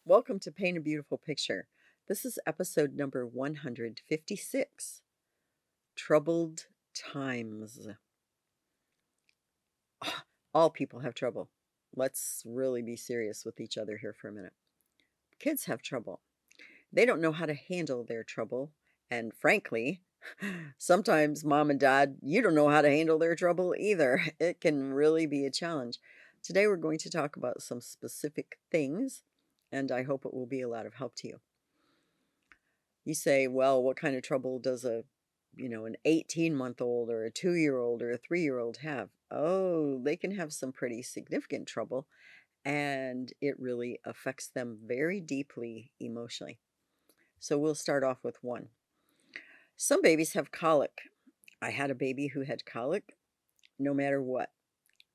Welcome to Paint a Beautiful Picture. This is episode number 156, Troubled Times. All people have trouble. Let's really be serious with each other here for a minute. Kids have trouble. They don't know how to handle their trouble. And frankly, sometimes mom and dad, you don't know how to handle their trouble either. It can really be a challenge. Today, we're going to talk about some specific things, and I hope it will be a lot of help to you. You say, well, what kind of trouble does an 18-month-old or a 2-year-old or a 3-year-old have? Oh, they can have some pretty significant trouble, and it really affects them very deeply emotionally. So we'll start off with one. Some babies have colic. I had a baby who had colic no matter what.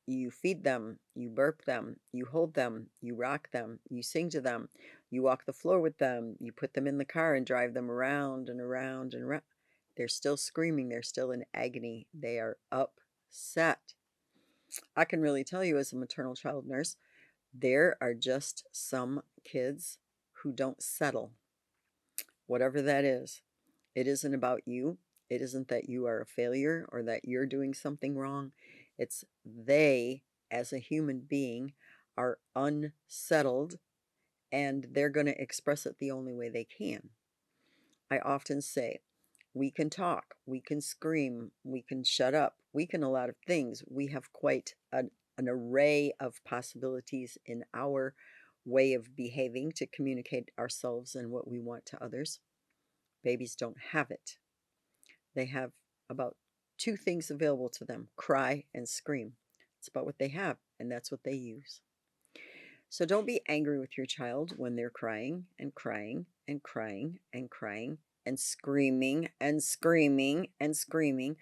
You feed them, you burp them, you hold them, you rock them, you sing to them, you walk the floor with them, you put them in the car and drive them around and around and around. They're still screaming, they're still in agony, they are upset. I can really tell you, as a maternal child nurse, there are just some kids who don't settle, whatever that is. It isn't about you. It isn't that you are a failure or that you're doing something wrong. It's they, as a human being, are unsettled, and they're going to express it the only way they can. I often say, we can talk, we can scream, we can shut up, we can a lot of things. We have quite an array of possibilities in our way of behaving to communicate ourselves and what we want to others. Babies don't have it. They have about two things available to them: cry and scream. It's about what they have, and that's what they use. So don't be angry with your child when they're crying and crying and crying and crying and screaming and screaming and screaming.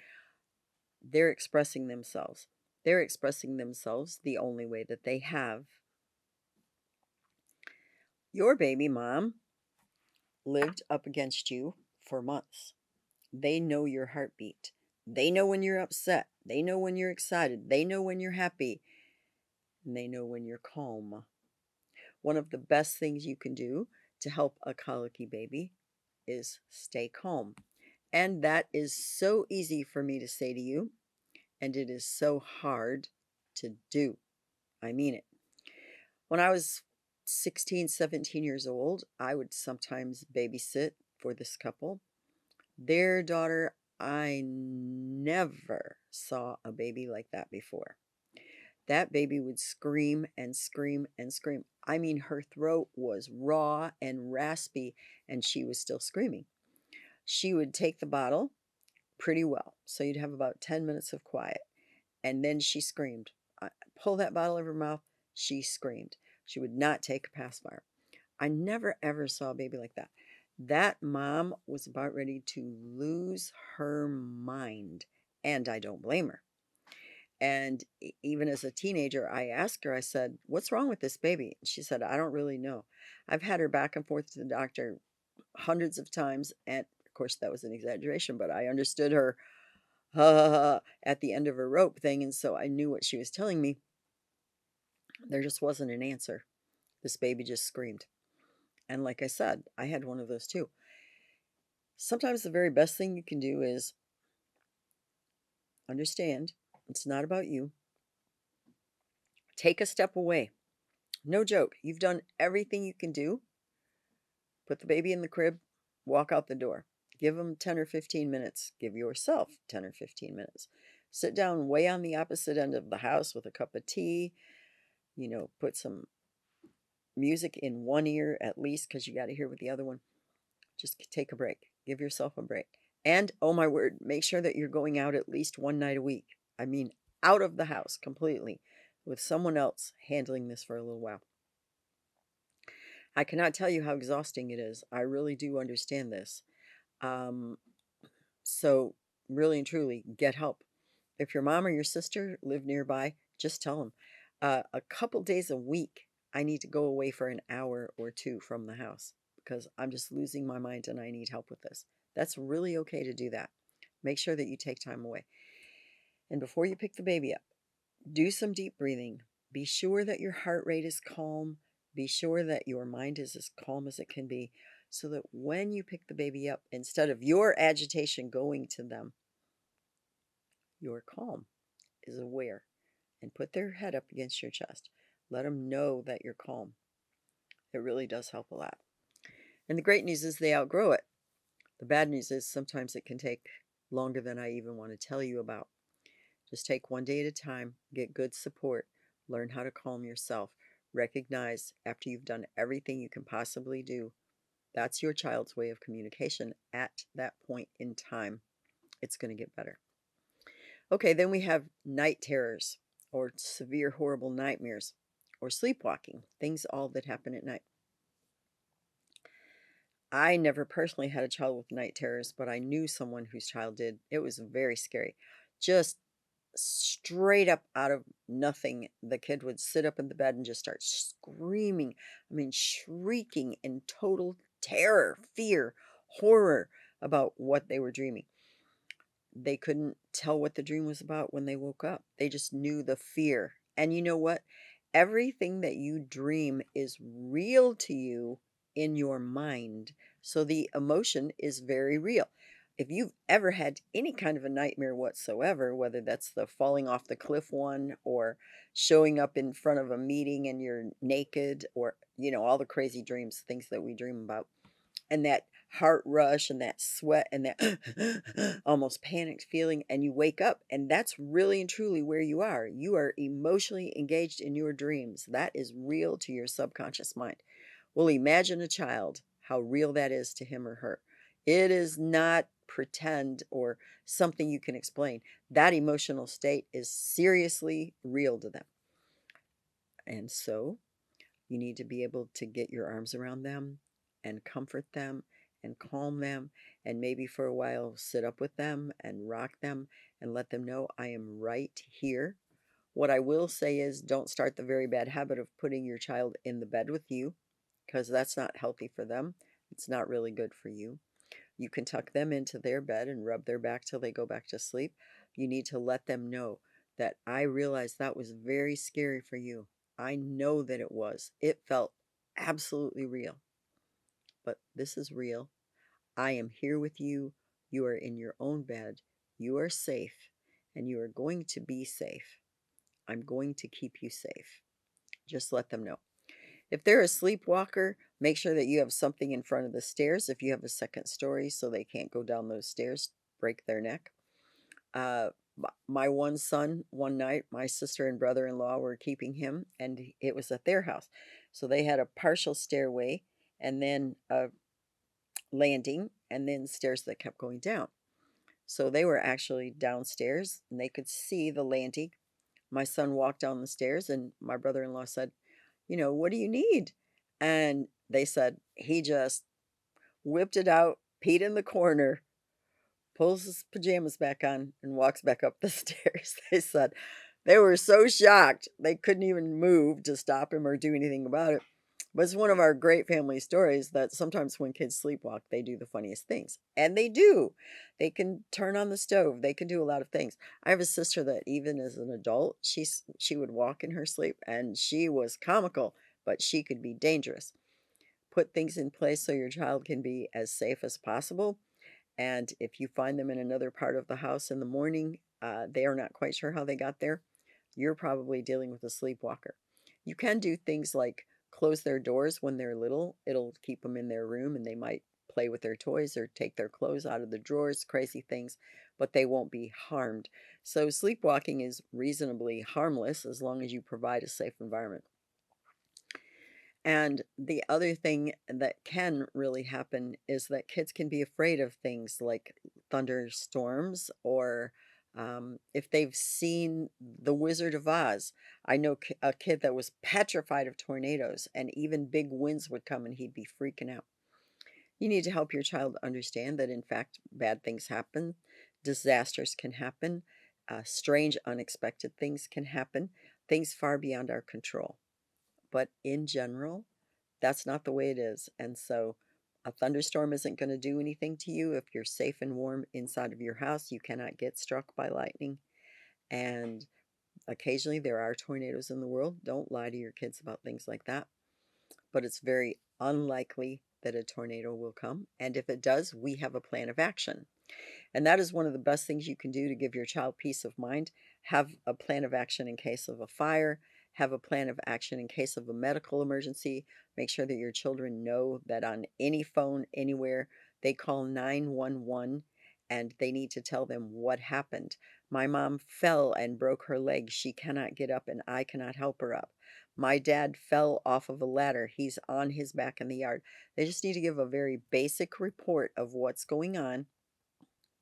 They're expressing themselves. They're expressing themselves the only way that they have. Your baby mom lived up against you for months. They know your heartbeat. They know when you're upset. They know when you're excited. They know when you're happy. And they know when you're calm. One of the best things you can do to help a colicky baby is stay calm. And that is so easy for me to say to you, and it is so hard to do. I mean it. When I was 16, 17 years old, I would sometimes babysit for this couple. Their daughter, I never saw a baby like that before. That baby would scream and scream and scream. I mean, her throat was raw and raspy, and she was still screaming. She would take the bottle pretty well. So you'd have about 10 minutes of quiet. And then she screamed. Pull that bottle out of her mouth. She screamed. She would not take a pacifier. I never ever saw a baby like that. That mom was about ready to lose her mind, and I don't blame her. And even as a teenager, I asked her, I said, "What's wrong with this baby?" She said, "I don't really know. I've had her back and forth to the doctor hundreds of times." And of course, that was an exaggeration, but I understood her at the end of her rope thing. And so I knew what she was telling me. There just wasn't an answer. This baby just screamed. And like I said, I had one of those too. Sometimes the very best thing you can do is understand it's not about you. Take a step away. No joke. You've done everything you can do. Put the baby in the crib, walk out the door. Give them 10 or 15 minutes. Give yourself 10 or 15 minutes. Sit down way on the opposite end of the house with a cup of tea. Put some music in one ear at least, because you got to hear with the other one. Just take a break. Give yourself a break. And, oh my word, make sure that you're going out at least one night a week. I mean, out of the house completely, with someone else handling this for a little while. I cannot tell you how exhausting it is. I really do understand this. Um, so, really and truly, get help. If your mom or your sister live nearby, just tell them. A couple days a week, I need to go away for an hour or two from the house because I'm just losing my mind and I need help with this. That's really okay to do that. Make sure that you take time away. And before you pick the baby up, do some deep breathing. Be sure that your heart rate is calm. Be sure that your mind is as calm as it can be so that when you pick the baby up, instead of your agitation going to them, your calm is aware and put their head up against your chest. Let them know that you're calm. It really does help a lot. And the great news is they outgrow it. The bad news is sometimes it can take longer than I even want to tell you about. Just take one day at a time, get good support, learn how to calm yourself. Recognize after you've done everything you can possibly do, that's your child's way of communication at that point in time. It's going to get better. Okay, then we have night terrors or severe, horrible nightmares or sleepwalking, things all that happen at night. I never personally had a child with night terrors, but I knew someone whose child did. It was very scary. Just straight up out of nothing, the kid would sit up in the bed and just start screaming. I mean, shrieking in total terror, fear, horror about what they were dreaming. They couldn't tell what the dream was about when they woke up. They just knew the fear. And you know what? Everything that you dream is real to you in your mind. So the emotion is very real. If you've ever had any kind of a nightmare whatsoever, whether that's the falling off the cliff one or showing up in front of a meeting and you're naked or, all the crazy dreams, things that we dream about, and that heart rush and that sweat and that almost panicked feeling, and you wake up and that's really and truly where you are emotionally engaged in your dreams. That is real to your subconscious mind. Well, imagine a child, how real that is to him or her. It is not pretend or something you can explain. That emotional state is seriously real to them. And so you need to be able to get your arms around them and comfort them and calm them, and maybe for a while sit up with them and rock them and let them know I am right here. What I will say is don't start the very bad habit of putting your child in the bed with you, because that's not healthy for them. It's not really good for you. You can tuck them into their bed and rub their back till they go back to sleep. You need to let them know that I realize that was very scary for you. I know that it was. It felt absolutely real. But this is real. I am here with you. You are in your own bed. You are safe. And you are going to be safe. I'm going to keep you safe. Just let them know. If they're a sleepwalker, make sure that you have something in front of the stairs if you have a second story so they can't go down those stairs, break their neck. Uh, my one son, one night, my sister and brother in law were keeping him, and it was at their house. So they had a partial stairway and then a landing and then stairs that kept going down. So they were actually downstairs and they could see the landing. My son walked down the stairs, and my brother in law said, what do you need? And they said, he just whipped it out, peed in the corner, pulls his pajamas back on, and walks back up the stairs. They said they were so shocked they couldn't even move to stop him or do anything about it. But it's one of our great family stories that sometimes when kids sleepwalk, they do the funniest things. And they do. They can turn on the stove. They can do a lot of things. I have a sister that even as an adult, she would walk in her sleep and she was comical, but she could be dangerous. Put things in place so your child can be as safe as possible. And if you find them in another part of the house in the morning, they are not quite sure how they got there, you're probably dealing with a sleepwalker. You can do things like close their doors when they're little. It'll keep them in their room and they might play with their toys or take their clothes out of the drawers, crazy things, but they won't be harmed. So sleepwalking is reasonably harmless as long as you provide a safe environment. And the other thing that can really happen is that kids can be afraid of things like thunderstorms or if they've seen The Wizard of Oz. I know a kid that was petrified of tornadoes, and even big winds would come and he'd be freaking out. You need to help your child understand that, in fact, bad things happen, disasters can happen, strange, unexpected things can happen, things far beyond our control. But in general, that's not the way it is. And so a thunderstorm isn't going to do anything to you if you're safe and warm inside of your house. You cannot get struck by lightning. And occasionally there are tornadoes in the world. Don't lie to your kids about things like that. but it's very unlikely that a tornado will come. And if it does, we have a plan of action. And that is one of the best things you can do to give your child peace of mind. Have a plan of action in case of a fire, have a plan of action in case of a medical emergency. Make sure that your children know that on any phone, anywhere, they call 911 and they need to tell them what happened. My mom fell and broke her leg. She cannot get up and I cannot help her up. My dad fell off of a ladder. He's on his back in the yard. They just need to give a very basic report of what's going on.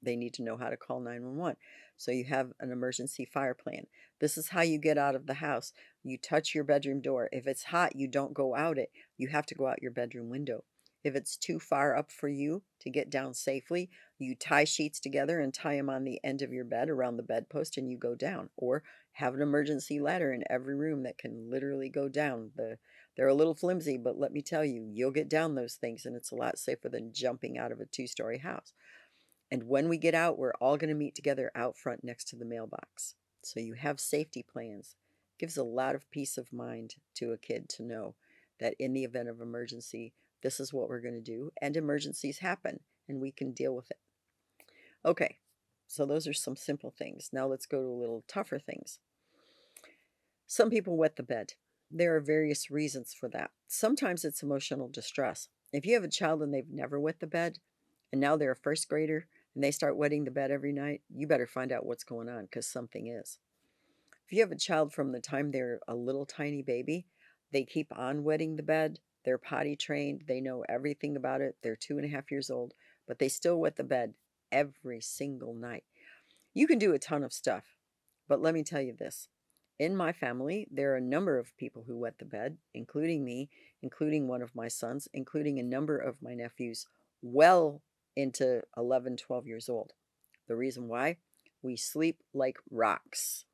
They need to know how to call 911. So you have an emergency fire plan. This is how you get out of the house. You touch your bedroom door. If it's hot, you don't go out it. You have to go out your bedroom window. If it's too far up for you to get down safely, you tie sheets together and tie them on the end of your bed around the bedpost and you go down. Or have an emergency ladder in every room that can literally go down. They're a little flimsy, but let me tell you, you'll get down those things and it's a lot safer than jumping out of a two-story house. And when we get out, we're all going to meet together out front next to the mailbox. So you have safety plans. Gives a lot of peace of mind to a kid to know that in the event of emergency, this is what we're going to do. And emergencies happen and we can deal with it. Okay, so those are some simple things. Now let's go to a little tougher things. Some people wet the bed. There are various reasons for that. Sometimes it's emotional distress. If you have a child and they've never wet the bed, and now they're a first grader and they start wetting the bed every night, you better find out what's going on because something is. If you have a child from the time they're a little tiny baby, they keep on wetting the bed, they're potty trained, they know everything about it, they're 2.5 years old, but they still wet the bed every single night. You can do a ton of stuff, but let me tell you this. In my family, there are a number of people who wet the bed, including me, including one of my sons, including a number of my nephews, well into 11, 12 years old. The reason why? We sleep like rocks.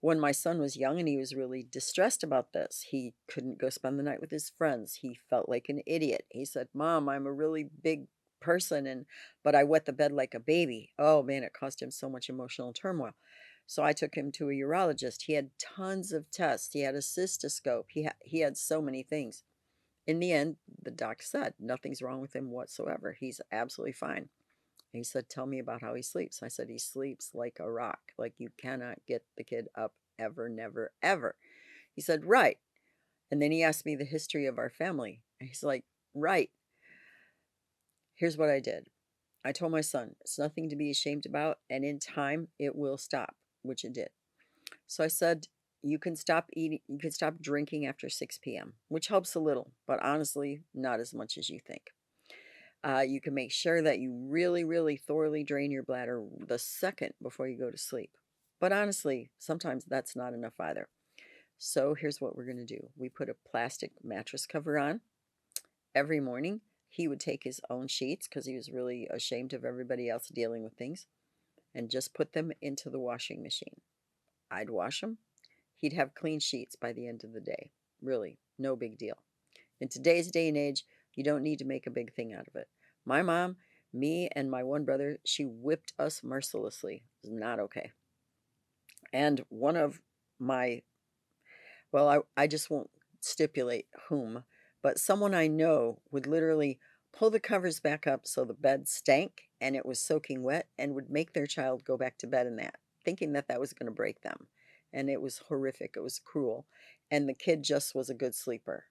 When my son was young and he was really distressed about this, he couldn't go spend the night with his friends. He felt like an idiot. He said, "Mom, I'm a really big person and but I wet the bed like a baby." Oh man, it caused him so much emotional turmoil. So I took him to a urologist. He had tons of tests. He had a cystoscope. He had so many things. In the end, the doc said nothing's wrong with him whatsoever. He's absolutely fine. And he said, "Tell me about how he sleeps." I said, "He sleeps like a rock. Like you cannot get the kid up ever, never, ever." He said, "Right." And then he asked me the history of our family. And he's like, "Right." Here's what I did. I told my son, it's nothing to be ashamed about. And in time, it will stop, which it did. So I said, you can stop eating, you can stop drinking after 6 p.m., which helps a little, but honestly, not as much as you think. You can make sure that you really, really thoroughly drain your bladder the second before you go to sleep. But honestly, sometimes that's not enough either. So here's what we're going to do. We put a plastic mattress cover on. Every morning, he would take his own sheets because he was really ashamed of everybody else dealing with things and just put them into the washing machine. I'd wash them. He'd have clean sheets by the end of the day. Really, no big deal. In today's day and age, you don't need to make a big thing out of it. My mom, me, and my one brother, she whipped us mercilessly. It was not okay. And one of my, well, I just won't stipulate whom, but someone I know would literally pull the covers back up so the bed stank and it was soaking wet and would make their child go back to bed in that, thinking that that was going to break them. And it was horrific. It was cruel. And the kid just was a good sleeper.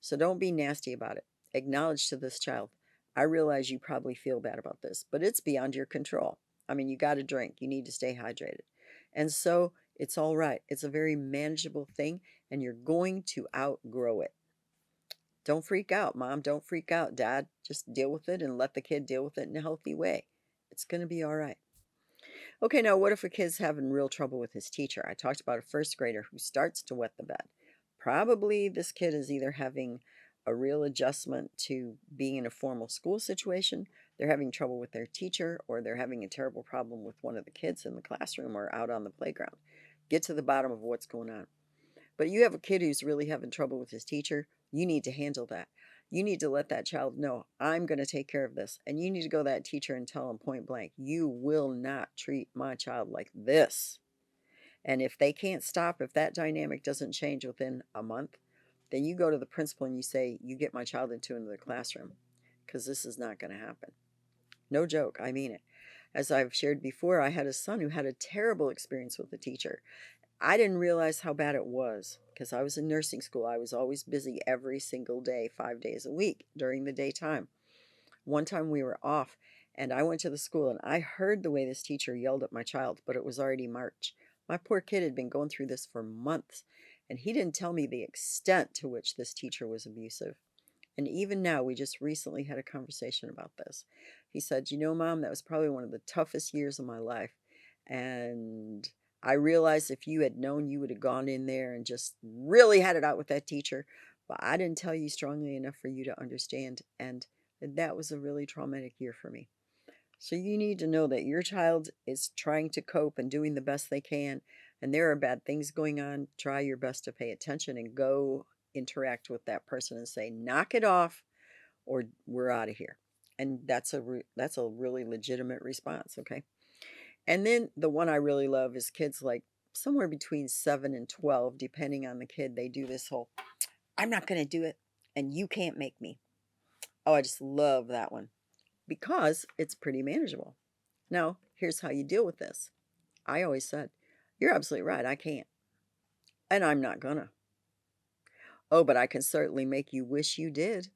So don't be nasty about it. Acknowledge to this child, I realize you probably feel bad about this, but it's beyond your control. I mean, you got to drink, you need to stay hydrated. And so it's all right. It's a very manageable thing, and you're going to outgrow it. Don't freak out, mom. Don't freak out, dad. Just deal with it and let the kid deal with it in a healthy way. It's going to be all right. Okay, now what if a kid's having real trouble with his teacher? I talked about a first grader who starts to wet the bed. Probably this kid is either having a real adjustment to being in a formal school situation, they're having trouble with their teacher, or they're having a terrible problem with one of the kids in the classroom or out on the playground. Get to the bottom of what's going on. But you have a kid who's really having trouble with his teacher, you need to handle that. You need to let that child know, I'm going to take care of this. And you need to go to that teacher and tell them point blank, you will not treat my child like this. And if they can't stop, if that dynamic doesn't change within a month, then you go to the principal and you say, you get my child into another classroom because this is not going to happen. No joke, I mean it. As I've shared before, I had a son who had a terrible experience with a teacher. I didn't realize how bad it was because I was in nursing school. I was always busy every single day, 5 days a week during the daytime. One time we were off and I went to the school and I heard the way this teacher yelled at my child, but it was already March. My poor kid had been going through this for months and he didn't tell me the extent to which this teacher was abusive. And even now, we just recently had a conversation about this. He said, you know, Mom, that was probably one of the toughest years of my life. And I realized if you had known, you would have gone in there and just really had it out with that teacher. But I didn't tell you strongly enough for you to understand. And that was a really traumatic year for me. So you need to know that your child is trying to cope and doing the best they can. And there are bad things going on. Try your best to pay attention and go interact with that person and say, knock it off or we're out of here. And that's a really legitimate response, okay? And then the one I really love is kids like somewhere between 7 and 12, depending on the kid. They do this whole, I'm not going to do it and you can't make me. Oh, I just love that one because it's pretty manageable. Now, here's how you deal with this. I always said, you're absolutely right, I can't. And I'm not gonna. Oh, but I can certainly make you wish you did.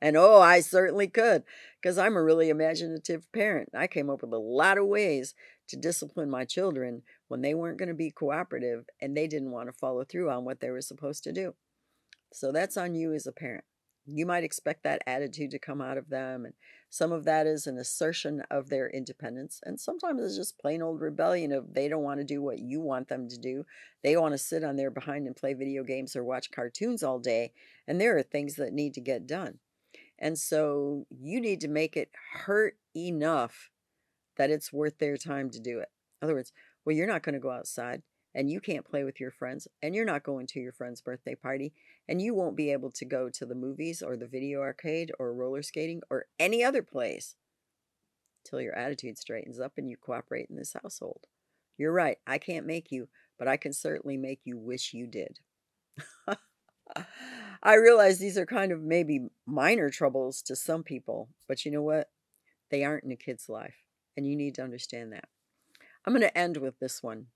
And oh, I certainly could, because I'm a really imaginative parent. I came up with a lot of ways to discipline my children when they weren't going to be cooperative and they didn't want to follow through on what they were supposed to do. So that's on you as a parent. You might expect that attitude to come out of them, and some of that is an assertion of their independence, and sometimes it's just plain old rebellion of they don't want to do what you want them to do. They want to sit on their behind and play video games or watch cartoons all day, and there are things that need to get done. And so you need to make it hurt enough that it's worth their time to do it. In other words, well, you're not going to go outside and you can't play with your friends and you're not going to your friend's birthday party and you won't be able to go to the movies or the video arcade or roller skating or any other place till your attitude straightens up and you cooperate in this household. You're right. I can't make you, but I can certainly make you wish you did. I realize these are kind of maybe minor troubles to some people, but you know what? They aren't in a kid's life, and you need to understand that. I'm going to end with this one.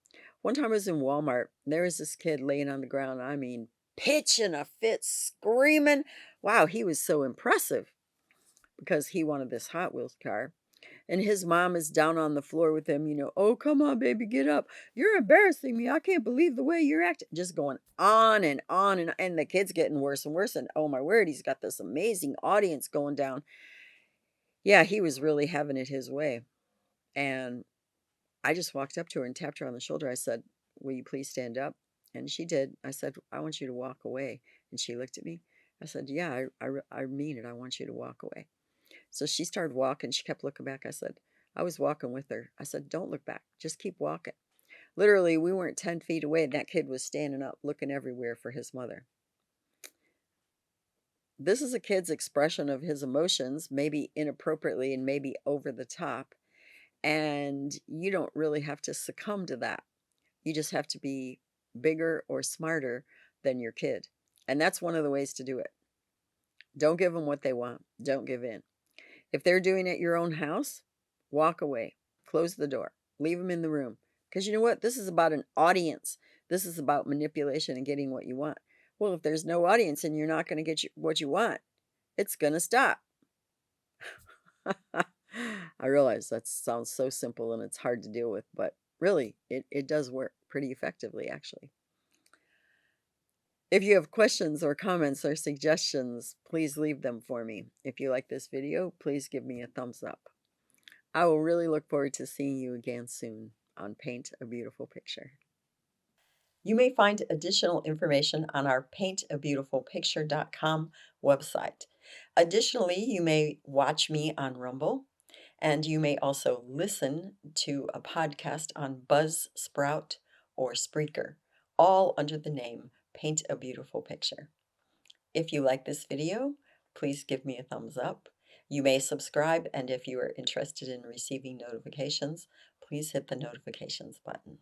One time I was in Walmart, there was this kid laying on the ground, I mean, pitching a fit, screaming. Wow, he was so impressive because he wanted this Hot Wheels car. And his mom is down on the floor with him, oh, come on, baby, get up. You're embarrassing me. I can't believe the way you're acting. Just going on and on. And the kid's getting worse and worse. And oh, my word, he's got this amazing audience going down. Yeah, he was really having it his way. And I just walked up to her and tapped her on the shoulder. I said, will you please stand up? And she did. I said, I want you to walk away. And she looked at me. I said, yeah, I mean it. I want you to walk away. So she started walking. She kept looking back. I said, I was walking with her. I said, don't look back. Just keep walking. Literally, we weren't 10 feet away. And that kid was standing up, looking everywhere for his mother. This is a kid's expression of his emotions, maybe inappropriately and maybe over the top. And you don't really have to succumb to that. You just have to be bigger or smarter than your kid. And that's one of the ways to do it. Don't give them what they want. Don't give in. If they're doing it at your own house, walk away, close the door, leave them in the room. Because you know what? This is about an audience. This is about manipulation and getting what you want. Well, if there's no audience and you're not going to get what you want, it's going to stop. I realize that sounds so simple and it's hard to deal with, but really, it does work pretty effectively, actually. If you have questions or comments or suggestions, please leave them for me. If you like this video, please give me a thumbs up. I will really look forward to seeing you again soon on Paint a Beautiful Picture. You may find additional information on our paintabeautifulpicture.com website. Additionally, you may watch me on Rumble, and you may also listen to a podcast on Buzzsprout or Spreaker, all under the name Paint a Beautiful Picture. If you like this video, please give me a thumbs up. You may subscribe, and if you are interested in receiving notifications, please hit the notifications button.